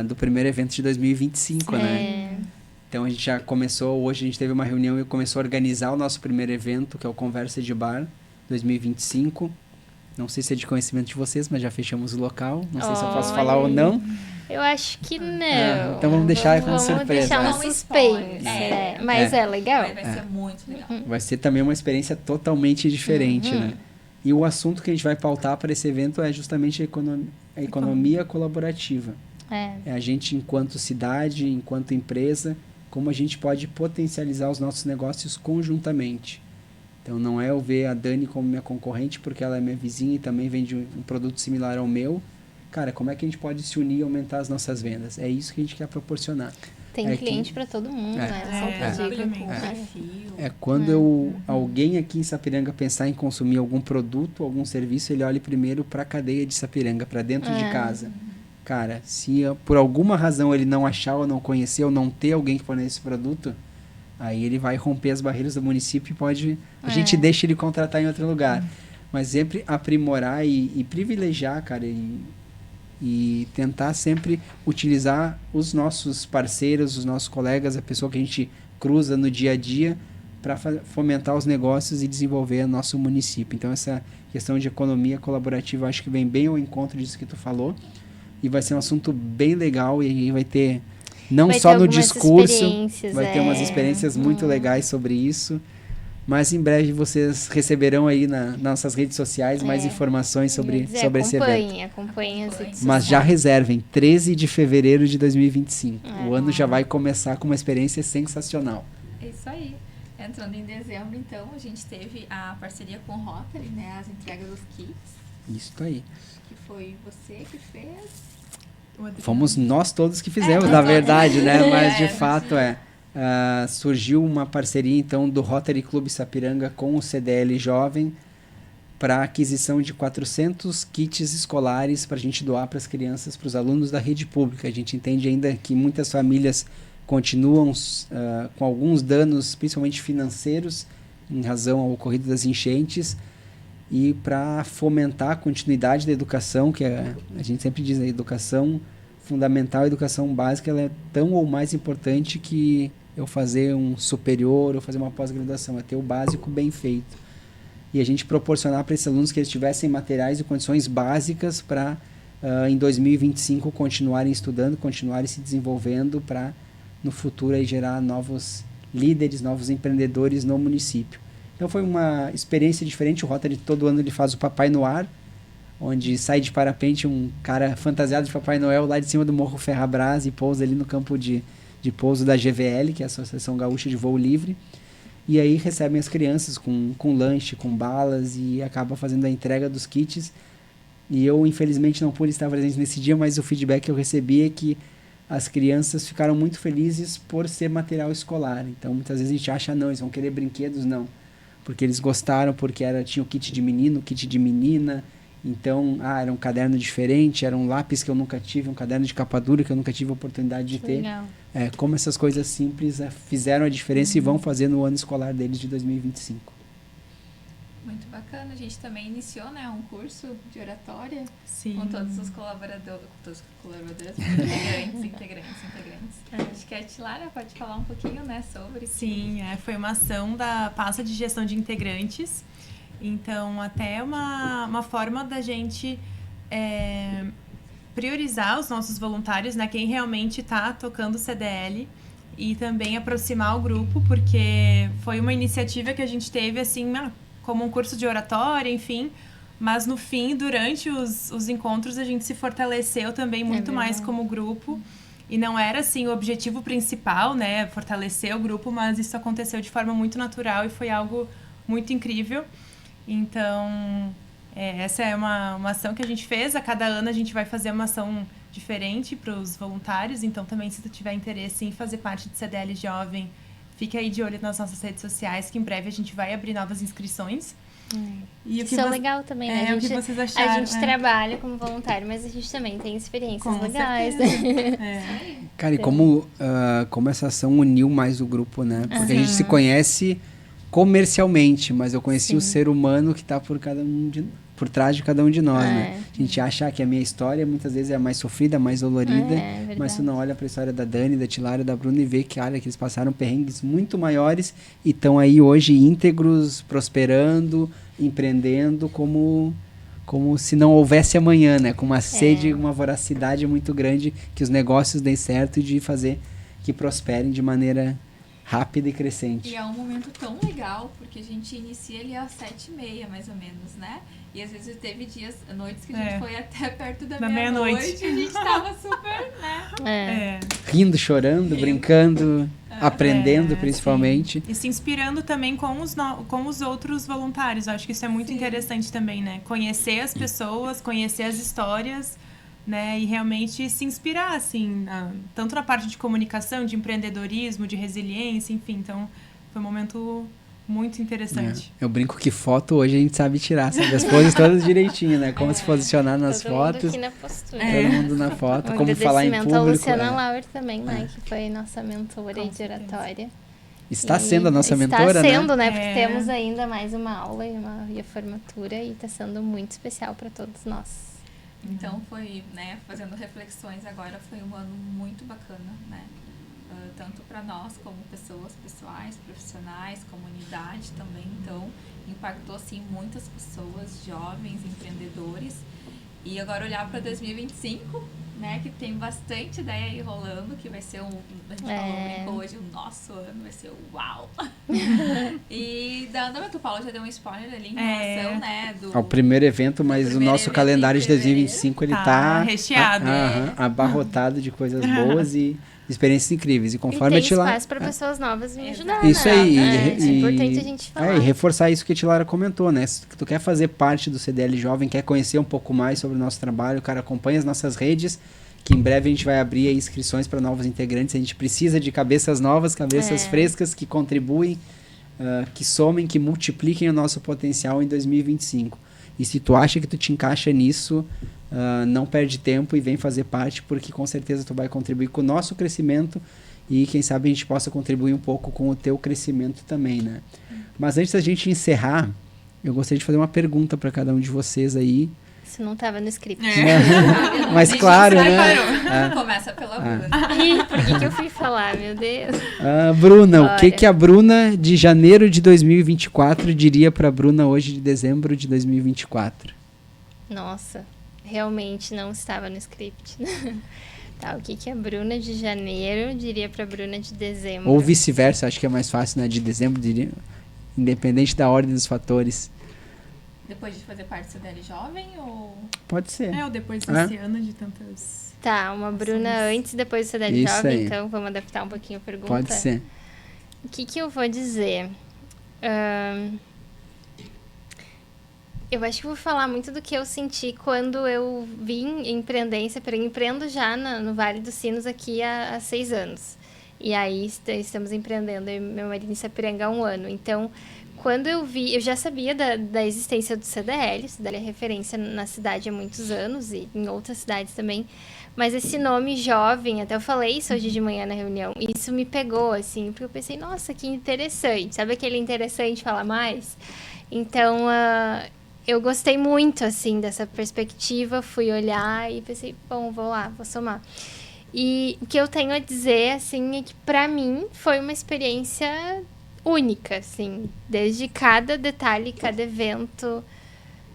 do primeiro evento de 2025, né? Então a gente já começou, hoje a gente teve uma reunião e começou a organizar o nosso primeiro evento, que é o Conversa de Bar 2025. Não sei se é de conhecimento de vocês, mas já fechamos o local. Não sei se eu posso falar ou não. Eu acho que não. Então vamos deixar como surpresa. Vamos deixar um suspense. Mas é legal. Vai ser muito legal. Vai ser também uma experiência totalmente diferente, né? E o assunto que a gente vai pautar para esse evento é justamente a economia colaborativa. É a gente enquanto cidade, enquanto empresa, como a gente pode potencializar os nossos negócios conjuntamente. Então não é eu ver a Dani como minha concorrente porque ela é minha vizinha e também vende um produto similar ao meu. Cara, como é que a gente pode se unir e aumentar as nossas vendas? É isso que a gente quer proporcionar. Tem cliente para todo mundo, né? Quando alguém aqui em Sapiranga pensar em consumir algum produto, algum serviço, ele olha primeiro para a cadeia de Sapiranga, para dentro de casa. Cara, se por alguma razão ele não achar ou não conhecer ou não ter alguém que forneça esse produto, aí ele vai romper as barreiras do município e a gente deixa ele contratar em outro lugar. Mas sempre aprimorar e privilegiar, cara, e tentar sempre utilizar os nossos parceiros, os nossos colegas, a pessoa que a gente cruza no dia a dia para fomentar os negócios e desenvolver o nosso município. Então essa questão de economia colaborativa acho que vem bem ao encontro disso que tu falou e vai ser um assunto bem legal e aí vai ter não vai só ter no discurso, vai ter umas experiências muito legais sobre isso. Mas em breve vocês receberão aí nas nossas redes sociais mais informações sobre esse evento. Acompanhem as redes sociais. Mas já reservem, 13 de fevereiro de 2025. O ano já vai começar com uma experiência sensacional. É isso aí. Entrando em dezembro, então, a gente teve a parceria com o Rotary, né? As entregas dos kits. Isso aí. Que foi você que fez. Fomos nós todos que fizemos, na verdade, né? Mas de fato surgiu uma parceria então do Rotary Clube Sapiranga com o CDL Jovem para aquisição de 400 kits escolares para a gente doar para as crianças, para os alunos da rede pública. A gente entende ainda que muitas famílias continuam com alguns danos, principalmente financeiros, em razão ao ocorrido das enchentes, e para fomentar a continuidade da educação, que a gente sempre diz, a educação fundamental, a educação básica, ela é tão ou mais importante que eu fazer um superior ou fazer uma pós-graduação, é ter o básico bem feito. E a gente proporcionar para esses alunos que eles tivessem materiais e condições básicas para, em 2025, continuarem estudando, continuarem se desenvolvendo para, no futuro, aí, gerar novos líderes, novos empreendedores no município. Então foi uma experiência diferente. O Rotary todo ano ele faz o Papai Noir, onde sai de parapente um cara fantasiado de Papai Noel lá de cima do Morro Ferrabras e pousa ali no campo de pouso da GVL, que é a Associação Gaúcha de Voo Livre, e aí recebem as crianças com lanche, com balas, e acaba fazendo a entrega dos kits. E eu, infelizmente, não pude estar presente nesse dia, mas o feedback que eu recebi é que as crianças ficaram muito felizes por ser material escolar. Então, muitas vezes a gente acha, não, eles vão querer brinquedos, não. Porque eles gostaram, porque tinha o kit de menino, o kit de menina. Então, era um caderno diferente, era um lápis que eu nunca tive, um caderno de capa dura que eu nunca tive a oportunidade de ter. Legal. Como essas coisas simples fizeram a diferença e vão fazer no ano escolar deles de 2025. Muito bacana. A gente também iniciou, né, um curso de oratória. Sim. Com todos os colaboradores, integrantes. Acho que a Tilara pode falar um pouquinho, né, sobre isso. Sim, foi uma ação da Pasta de Gestão de Integrantes. Então, até uma forma da gente priorizar os nossos voluntários, né? Quem realmente está tocando o CDL, e também aproximar o grupo, porque foi uma iniciativa que a gente teve, assim, como um curso de oratória, enfim, mas no fim, durante os encontros, a gente se fortaleceu também muito mais como grupo, e não era, assim, o objetivo principal, né? Fortalecer o grupo, mas isso aconteceu de forma muito natural e foi algo muito incrível. Então, essa é uma ação que a gente fez. A cada ano a gente vai fazer uma ação diferente para os voluntários. Então, também, se tu tiver interesse em fazer parte do CDL Jovem, fique aí de olho nas nossas redes sociais, que em breve a gente vai abrir novas inscrições. E isso é legal também, né? O que vocês acharam? A gente trabalha como voluntário, mas a gente também tem experiências legais. Cara, e como essa ação uniu mais o grupo, né? Porque a gente se conhece comercialmente, mas eu conheci o ser humano que está por trás de cada um de nós, né? A gente acha que a minha história muitas vezes é a mais sofrida, a mais dolorida, mas tu não olha para a história da Dani, da Tilara, da Bruna e vê que, olha, que eles passaram perrengues muito maiores e estão aí hoje íntegros, prosperando, empreendendo como se não houvesse amanhã, né? Com uma sede, uma voracidade muito grande, que os negócios deem certo e de fazer que prosperem de maneira rápida e crescente. E é um momento tão legal, porque a gente inicia ali às 7h30, mais ou menos, né? E às vezes teve noites que a gente foi até perto da meia-noite. E a gente tava super, né? Rindo, chorando, brincando, aprendendo principalmente. Sim. E se inspirando também com os outros voluntários. Acho que isso é muito interessante também, né? Conhecer as pessoas, conhecer as histórias, né? E realmente se inspirar, assim, tanto na parte de comunicação, de empreendedorismo, de resiliência, enfim. Então, foi um momento muito interessante. Eu brinco que foto hoje a gente sabe tirar, sabe? As poses todas direitinho, né? Como se posicionar nas fotos. Todo mundo aqui na postura. Todo mundo na foto, como falar em público. Agradecimento à Luciana Lauer também, né? Que foi nossa mentora de oratória. Está sendo a nossa mentora, né? Está sendo, né? Porque temos ainda mais uma aula e a formatura e está sendo muito especial para todos nós. Então foi, né, fazendo reflexões agora, foi um ano muito bacana, né? Tanto para nós como pessoas pessoais, profissionais, comunidade também. Então, impactou, sim, muitas pessoas, jovens, empreendedores. E agora olhar para 2025, né, que tem bastante ideia aí rolando, que vai ser a gente brincou hoje, o nosso ano vai ser o uau! E da Andamento, o Paulo já deu um spoiler ali em relação, né, ao primeiro evento, mas o nosso calendário de 2025, ele tá recheado. Abarrotado de coisas boas e experiências incríveis. E conforme tem a Tilara... espaço para pessoas novas me ajudar, isso né? aí. É importante a gente falar. E reforçar isso que a Tilara comentou, né? Se tu quer fazer parte do CDL Jovem, quer conhecer um pouco mais sobre o nosso trabalho, cara, acompanha as nossas redes, que em breve a gente vai abrir aí inscrições para novos integrantes. A gente precisa de cabeças novas, cabeças frescas, que contribuem, que somem, que multipliquem o nosso potencial em 2025. E se tu acha que tu te encaixa nisso, não perde tempo e vem fazer parte, porque com certeza tu vai contribuir com o nosso crescimento e quem sabe a gente possa contribuir um pouco com o teu crescimento também, né? Mas antes da gente encerrar, eu gostaria de fazer uma pergunta para cada um de vocês aí. Isso não estava no script. Mas claro, né? Começa pela Bruna. Ih, por que eu fui falar, meu Deus? Bruna, o que a Bruna de janeiro de 2024 diria para a Bruna hoje de dezembro de 2024? Nossa, realmente não estava no script. Tá, o que a Bruna de janeiro diria para a Bruna de dezembro? Ou vice-versa, acho que é mais fácil, né? De dezembro, diria, independente da ordem dos fatores. Depois de fazer parte do CDL Jovem ou... Pode ser. Ou depois desse ano de tantas... Tá, uma Bruna antes e depois do CDL Isso Jovem, aí. então vamos adaptar um pouquinho a pergunta. Pode ser. O que eu vou dizer? Eu acho que vou falar muito do que eu senti quando eu vim empreendência, porque eu empreendo já no Vale dos Sinos aqui há 6 anos. E aí estamos empreendendo, eu e meu marido em Sapiranga há 1 ano. Então, quando eu vi, eu já sabia da existência do CDL, o CDL é referência na cidade há muitos anos e em outras cidades também. Mas esse nome jovem, até eu falei isso hoje de manhã na reunião, e isso me pegou, assim, porque eu pensei, nossa, que interessante. Sabe aquele interessante falar mais? Então, eu gostei muito, assim, dessa perspectiva, fui olhar e pensei, bom, vou lá, vou somar. E o que eu tenho a dizer, assim, é que pra mim foi uma experiência única, assim, desde cada detalhe, cada evento,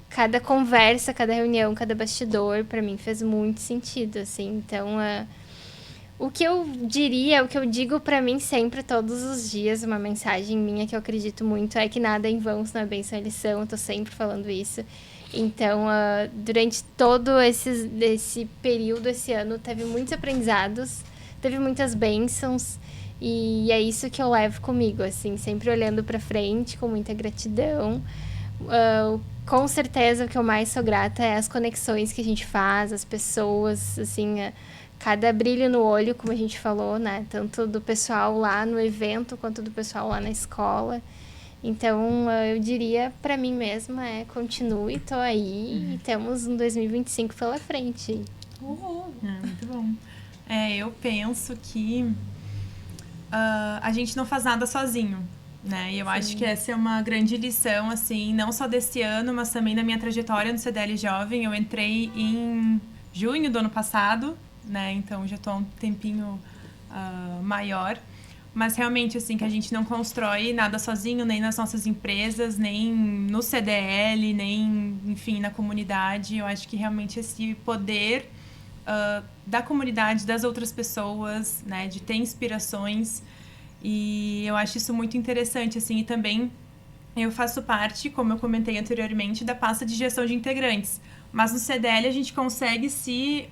cada conversa, cada reunião, cada bastidor, pra mim fez muito sentido, assim. Então, o que eu diria, o que eu digo pra mim sempre, todos os dias, uma mensagem minha que eu acredito muito, é que nada é em vão, se não é bênção, é lição, eu tô sempre falando isso. Então, durante todo esse período, esse ano, teve muitos aprendizados, teve muitas bênçãos, e é isso que eu levo comigo, assim, sempre olhando pra frente, com muita gratidão. Com certeza, o que eu mais sou grata é as conexões que a gente faz, as pessoas, assim, cada brilho no olho, como a gente falou, né? Tanto do pessoal lá no evento, quanto do pessoal lá na escola. Então, eu diria pra mim mesma, continue, tô aí, e temos um 2025 pela frente. Muito bom. Eu penso que a gente não faz nada sozinho, né? E eu acho que essa é uma grande lição, assim, não só desse ano, mas também da minha trajetória no CDL Jovem. Eu entrei em junho do ano passado, né? Então, já tô há um tempinho maior. Mas realmente, assim, que a gente não constrói nada sozinho, nem nas nossas empresas, nem no CDL, nem, enfim, na comunidade. Eu acho que realmente esse poder da comunidade, das outras pessoas, né, de ter inspirações. E eu acho isso muito interessante, assim, e também eu faço parte, como eu comentei anteriormente, da pasta de gestão de integrantes. Mas no CDL a gente consegue se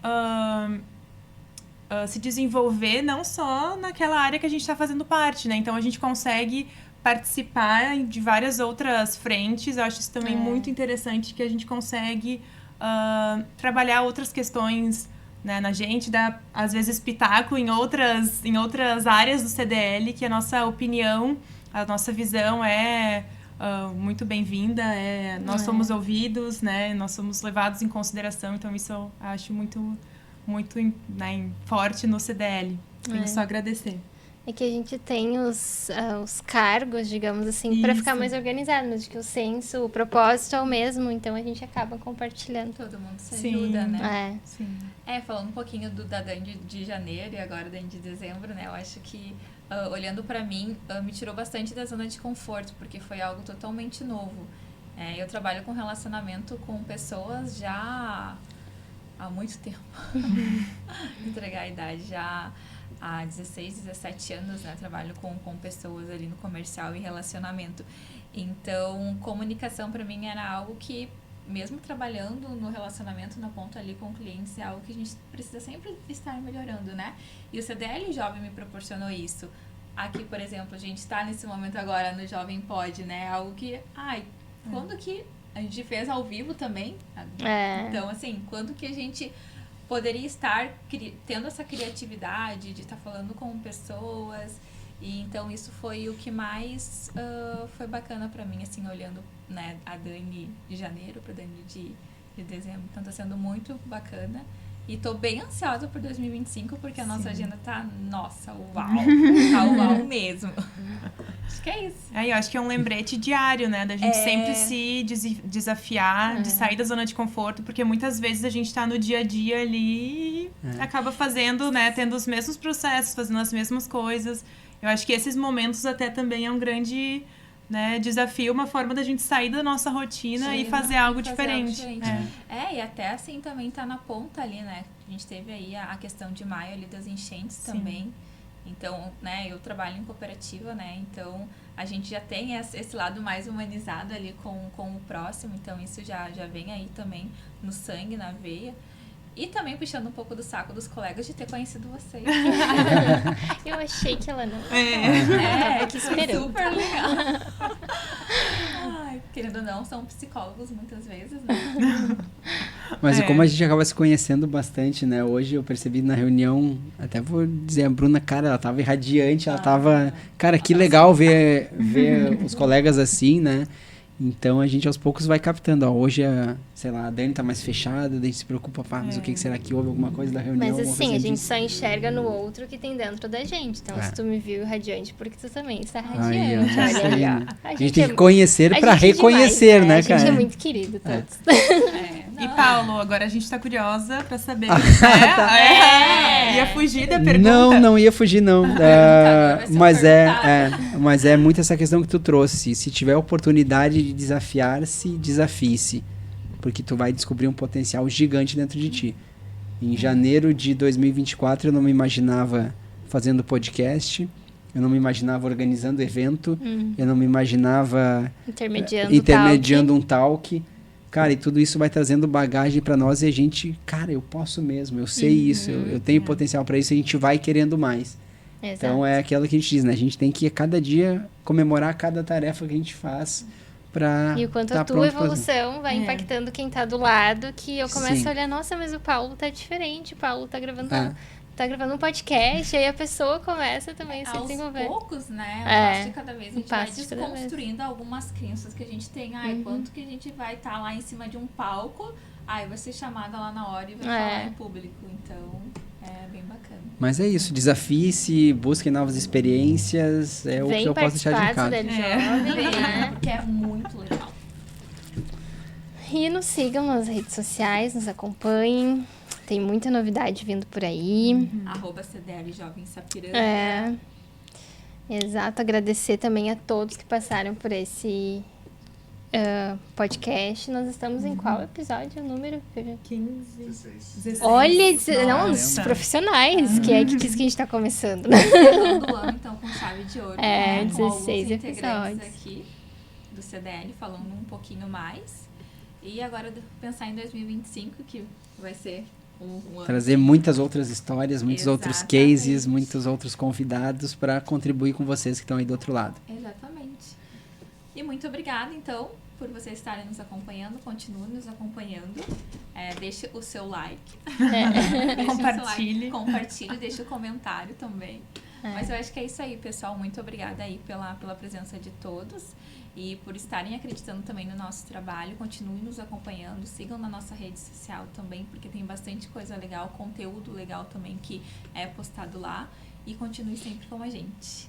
desenvolver não só naquela área que a gente está fazendo parte, né? Então a gente consegue participar de várias outras frentes. Eu acho isso também muito interessante, que a gente consegue trabalhar outras questões, né, na gente, dar às vezes pitaco em outras áreas do CDL, que a nossa opinião, a nossa visão é muito bem-vinda, nós somos ouvidos, né, nós somos levados em consideração, então isso eu acho muito, né, forte no CDL. Tenho só agradecer. É que a gente tem os cargos, digamos assim, para ficar mais organizado, mas de que o senso, o propósito é o mesmo, então a gente acaba compartilhando. Todo mundo se ajuda, né? Sim. Falando um pouquinho da Dani de janeiro e agora Dani de dezembro, né? Eu acho que, olhando pra mim, me tirou bastante da zona de conforto, porque foi algo totalmente novo. Eu trabalho com relacionamento com pessoas já há muito tempo. Entregar a idade já... Há 16, 17 anos, né, trabalho com pessoas ali no comercial e relacionamento. Então, comunicação para mim era algo que, mesmo trabalhando no relacionamento, na ponta ali com clientes, é algo que a gente precisa sempre estar melhorando, né? E o CDL Jovem me proporcionou isso. Aqui, por exemplo, a gente está nesse momento agora no Jovem Pod, né? Algo que, quando que a gente fez ao vivo também? Então, assim, quando que a gente... poderia estar tendo essa criatividade de estar falando com pessoas, e então isso foi o que mais foi bacana pra mim, assim, olhando, né, a Dani de janeiro pra Dani de dezembro, então tá sendo muito bacana. E tô bem ansiosa por 2025, porque a nossa agenda tá, nossa, uau, tá uau mesmo. Acho que é isso. Eu acho que é um lembrete diário, né? Da gente sempre se desafiar, de sair da zona de conforto, porque muitas vezes a gente tá no dia a dia ali e acaba fazendo, né? Tendo os mesmos processos, fazendo as mesmas coisas. Eu acho que esses momentos até também é um grande... né, desafio, uma forma da gente sair da nossa rotina e fazer algo diferente. E até assim também tá na ponta ali, né? A gente teve aí a questão de maio ali das enchentes também. Então, né, eu trabalho em cooperativa, né? Então, a gente já tem esse lado mais humanizado ali com o próximo. Então, isso já vem aí também no sangue, na veia. E também puxando um pouco do saco dos colegas de ter conhecido vocês. Eu achei que ela não. Que esperou. Super legal. Querendo ou não, são psicólogos muitas vezes, né? Mas como a gente acaba se conhecendo bastante, né? Hoje eu percebi na reunião, até vou dizer, a Bruna, cara, ela tava irradiante, ela tava... Cara, que legal ver os colegas assim, né? Então a gente aos poucos vai captando. Hoje, sei lá, a Dani tá mais fechada, a gente se preocupa, mas o que será que houve alguma coisa da reunião? Mas assim, a gente só enxerga no outro que tem dentro da gente. Então, se tu me viu radiante, porque tu também está radiante. Olha, a gente tem que conhecer pra reconhecer, né, cara? A gente é muito querido, todos. E Paulo, agora a gente tá curiosa pra saber. Ia fugir da pergunta? Não ia fugir, não. Mas é muito essa questão que tu trouxe. Se tiver oportunidade de desafiar-se, desafie-se. Porque tu vai descobrir um potencial gigante dentro de ti. Em janeiro de 2024, eu não me imaginava fazendo podcast. Eu não me imaginava organizando evento. Eu não me imaginava intermediando um talk. Cara, e tudo isso vai trazendo bagagem pra nós e a gente, cara, eu posso mesmo, eu sei isso, eu tenho potencial pra isso, a gente vai querendo mais. Exato. Então é aquilo que a gente diz, né? A gente tem que a cada dia comemorar cada tarefa que a gente faz pra e o quanto a tua evolução vai impactando quem tá do lado, que eu começo a olhar, nossa, mas o Paulo tá diferente, o Paulo tá gravando um podcast, aí a pessoa começa também a se desenvolver. Aos poucos, né? Passo de cada vez, a gente vai desconstruindo algumas crenças que a gente tem. Quanto que a gente vai estar lá em cima de um palco, vai ser chamada lá na hora e vai falar em público. Então, é bem bacana. Mas é isso, desafie-se, busquem novas experiências, o que eu posso deixar de recado. Porque é muito legal. E nos sigam nas redes sociais, nos acompanhem. Tem muita novidade vindo por aí. @CDL Jovem Sapiranga. Exato. Agradecer também a todos que passaram por esse podcast. Nós estamos em qual episódio? O número? 15. 16. Olha, os profissionais, que é que diz que a gente está começando. Encerrando o ano, então, com chave de ouro. 16 episódios. Aqui do CDL, falando um pouquinho mais. E agora pensar em 2025, que vai ser um ano. Trazer muitas outras histórias, muitos outros Exatamente. cases, muitos outros convidados para contribuir com vocês que estão aí do outro lado. Exatamente. E muito obrigada, então, por vocês estarem nos acompanhando. Continue nos acompanhando. Deixe o seu like. Deixe Compartilhe. Compartilhe, deixe o comentário também. Mas eu acho que é isso aí, pessoal. Muito obrigada aí pela presença de todos e por estarem acreditando também no nosso trabalho. Continuem nos acompanhando, sigam na nossa rede social também, porque tem bastante coisa legal, conteúdo legal também que é postado lá. E continue sempre com a gente.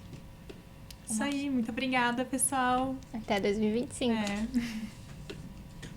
Isso aí, muito obrigada, pessoal. Até 2025. É.